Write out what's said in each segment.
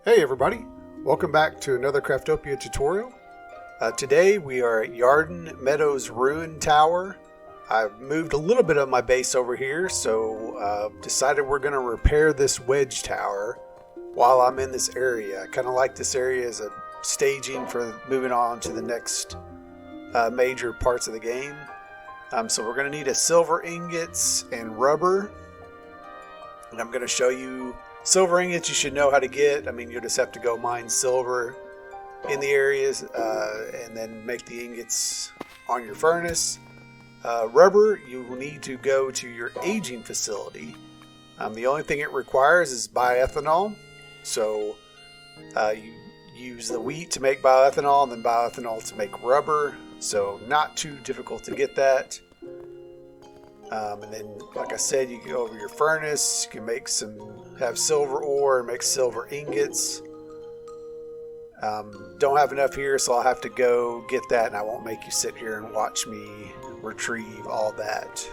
Hey everybody, welcome back to another Craftopia tutorial. Today we are at Yarden Meadow's Ruin Tower. I've moved a little bit of my base over here, so decided we're going to repair this Wedge Tower while I'm in this area. I kind of like this area as a staging for moving on to the next major parts of the game. So we're going to need a silver ingots and rubber, and I'm going to show you silver ingots you should know how to get. I mean, you'll just have to go mine silver in the areas and then make the ingots on your furnace. Rubber, you will need to go to your aging facility. The only thing it requires is bioethanol. So you use the wheat to make bioethanol and then bioethanol to make rubber. So not too difficult to get that. And then, like I said, you can go over your furnace. You can have silver ore and make silver ingots. Don't have enough here, so I'll have to go get that, and I won't make you sit here and watch me retrieve all that.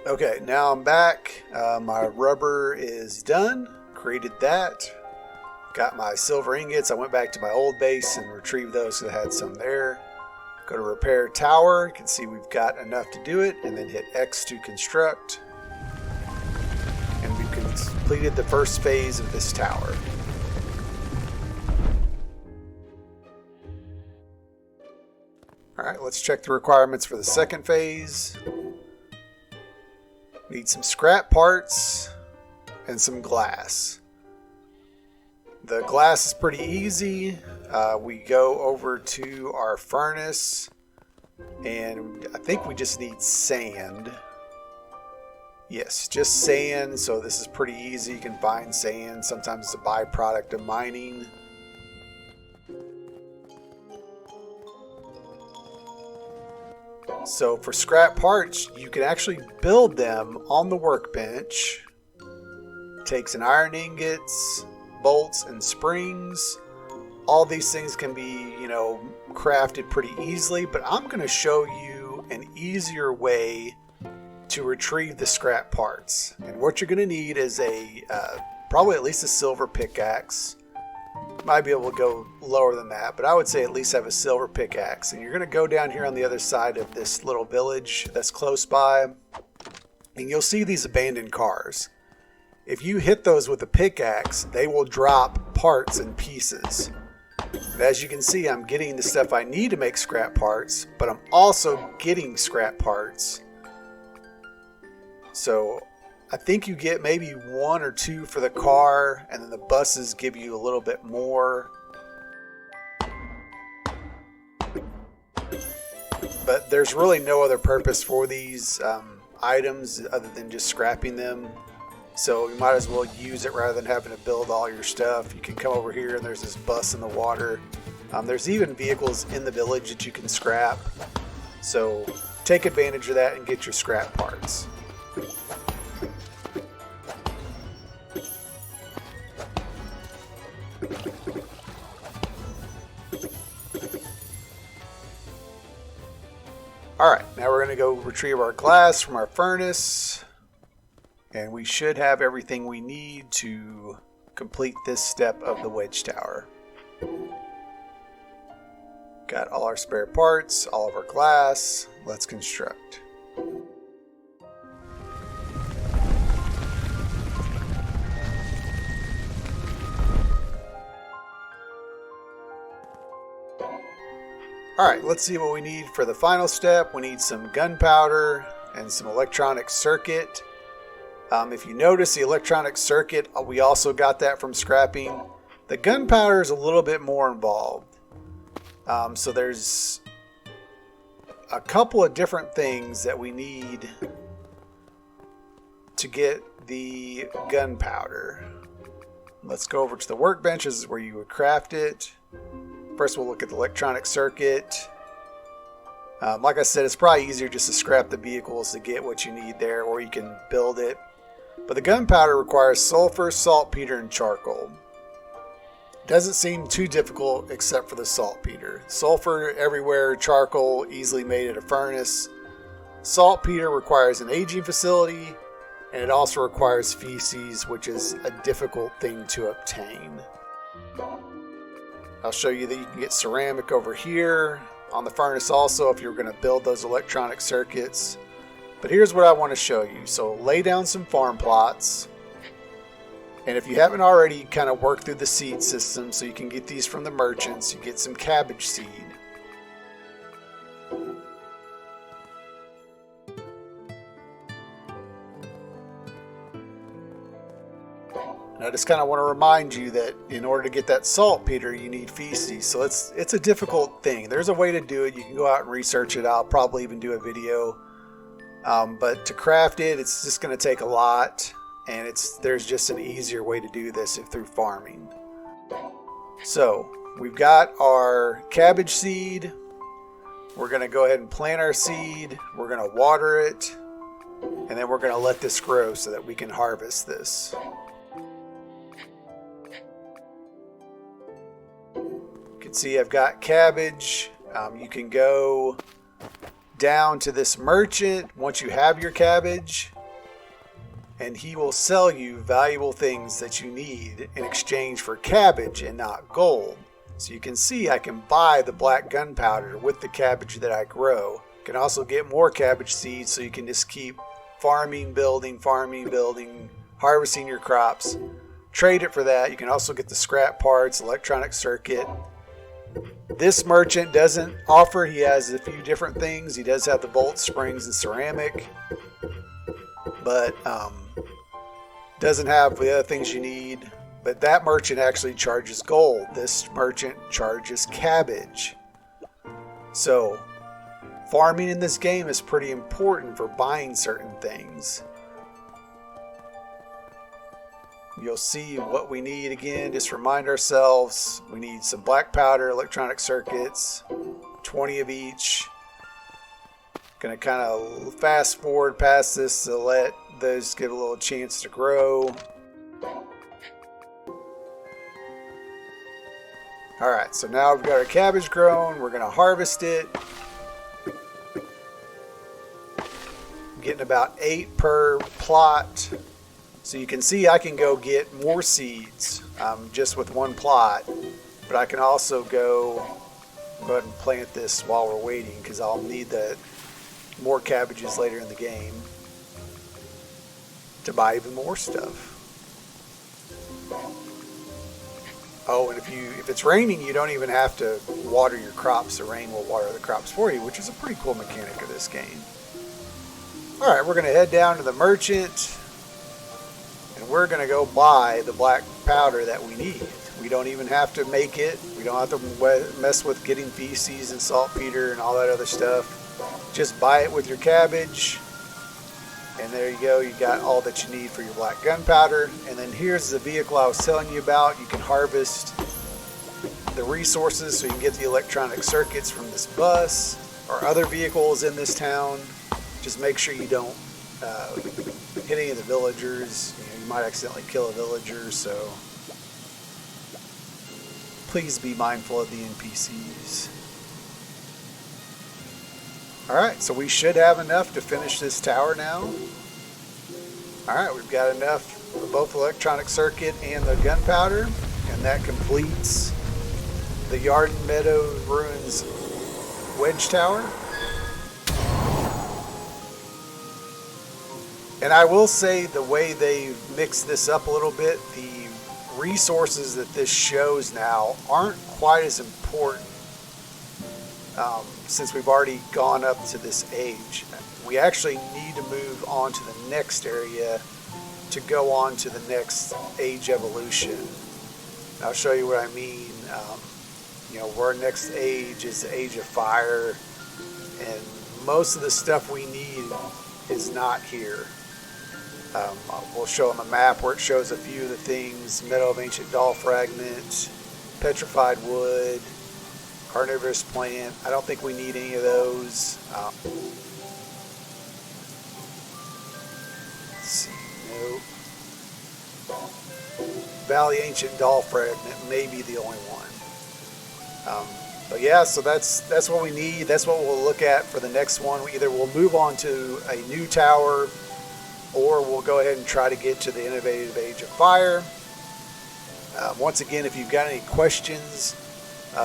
Okay, now I'm back. My rubber is done. Created that. Got my silver ingots. I went back to my old base and retrieved those because I had some there. Go to repair tower. You can see we've got enough to do it, and then hit X to construct. And we've completed the first phase of this tower. Alright, let's check the requirements for the second phase. Need some scrap parts and some glass. The glass is pretty easy. We go over to our furnace, and I think we just need sand. Yes, just sand. So this is pretty easy. You can find sand. Sometimes it's a byproduct of mining. So for scrap parts, you can actually build them on the workbench. Takes an iron ingots, bolts, and springs. All these things can be, crafted pretty easily, but I'm going to show you an easier way to retrieve the scrap parts. And what you're going to need is probably at least a silver pickaxe. Might be able to go lower than that, but I would say at least have a silver pickaxe. And you're going to go down here on the other side of this little village that's close by, and you'll see these abandoned cars. If you hit those with a pickaxe, they will drop parts and pieces. And as you can see, I'm getting the stuff I need to make scrap parts, but I'm also getting scrap parts. So I think you get maybe 1 or 2 for the car, and then the buses give you a little bit more. But there's really no other purpose for these items other than just scrapping them. So you might as well use it rather than having to build all your stuff. You can come over here and there's this bus in the water. There's even vehicles in the village that you can scrap. So take advantage of that and get your scrap parts. Alright, now we're going to go retrieve our glass from our furnace. And we should have everything we need to complete this step of the Wedge Tower. Got all our spare parts, all of our glass. Let's construct. Alright, let's see what we need for the final step. We need some gunpowder and some electronic circuit. If you notice the electronic circuit, we also got that from scrapping. The gunpowder is a little bit more involved. So there's a couple of different things that we need to get the gunpowder. Let's go over to the workbench. This is where you would craft it. First we'll look at the electronic circuit. Like I said, it's probably easier just to scrap the vehicles to get what you need there, or you can build it. But the gunpowder requires sulfur, saltpeter, and charcoal. Doesn't seem too difficult except for the saltpeter. Sulfur everywhere, charcoal easily made at a furnace. Saltpeter requires an aging facility, And it also requires feces, which is a difficult thing to obtain. I'll show you that you can get ceramic over here on the furnace also if you're going to build those electronic circuits. But here's what I want to show you. So lay down some farm plots. And if you haven't already, kind of work through the seed system so you can get these from the merchants. You get some cabbage seed. And I just kind of want to remind you that in order to get that saltpeter, you need feces. So it's a difficult thing. There's a way to do it. You can go out and research it. I'll probably even do a video. But to craft it, it's just going to take a lot. And there's just an easier way to do this through farming. So we've got our cabbage seed. We're going to go ahead and plant our seed. We're going to water it. And then we're going to let this grow so that we can harvest this. You can see I've got cabbage. You can go down to this merchant once you have your cabbage, and he will sell you valuable things that you need in exchange for cabbage and not gold. So you can see I can buy the black gunpowder with the cabbage that I grow. You can also get more cabbage seeds, so you can just keep farming, building, harvesting your crops. Trade it for that. You can also get the scrap parts, electronic circuit. This merchant doesn't offer, he has a few different things. He does have the bolt springs and ceramic, but doesn't have the other things you need. But that merchant actually charges gold. This merchant charges cabbage. So farming in this game is pretty important for buying certain things. You'll see what we need again. Just remind ourselves we need some black powder, electronic circuits, 20 of each. Gonna kind of fast forward past this to let those give a little chance to grow. Alright, so now we've got our cabbage grown. We're gonna harvest it. I'm getting about 8 per plot. So you can see I can go get more seeds just with one plot, but I can also go ahead and plant this while we're waiting because I'll need more cabbages later in the game to buy even more stuff. Oh, and if it's raining, you don't even have to water your crops. The rain will water the crops for you, which is a pretty cool mechanic of this game. All right, we're going to head down to the merchant. And we're going to go buy the black powder that we need. We don't even have to make it. We don't have to mess with getting feces and saltpeter and all that other stuff. Just buy it with your cabbage. And there you go. You got all that you need for your black gunpowder. And then here's the vehicle I was telling you about. You can harvest the resources so you can get the electronic circuits from this bus or other vehicles in this town. Just make sure you don't hit any of the villagers. You might accidentally kill a villager, so please be mindful of the NPCs. Alright, so we should have enough to finish this tower now. Alright, we've got enough for both electronic circuit and the gunpowder, and that completes the Yarden Meadow Ruins Wedge Tower. And I will say the way they've mixed this up a little bit, the resources that this shows now aren't quite as important since we've already gone up to this age. We actually need to move on to the next area to go on to the next age evolution. And I'll show you what I mean. Our next age is the age of fire, and most of the stuff we need is not here. We'll show on the map where it shows a few of the things: Meadow of Ancient Doll Fragment, Petrified Wood, Carnivorous Plant. I don't think we need any of those. Let's see, nope. Valley Ancient Doll Fragment may be the only one. But yeah, so that's what we need. That's what we'll look at for the next one. We'll move on to a new tower, or we'll go ahead and try to get to the innovative age of fire. Once again, if you've got any questions,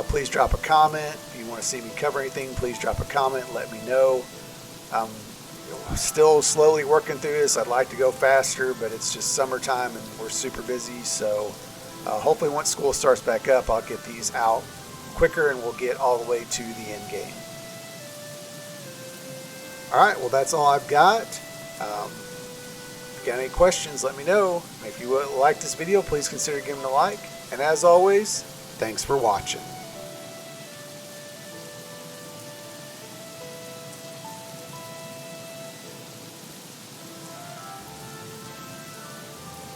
please drop a comment. If you want to see me cover anything, please drop a comment and let me know. I'm still slowly working through this. I'd like to go faster, but it's just summertime and we're super busy. So hopefully once school starts back up, I'll get these out quicker and we'll get all the way to the end game. Alright, well that's all I've got. If you got any questions, let me know. If you like this video, please consider giving it a like. And as always, thanks for watching.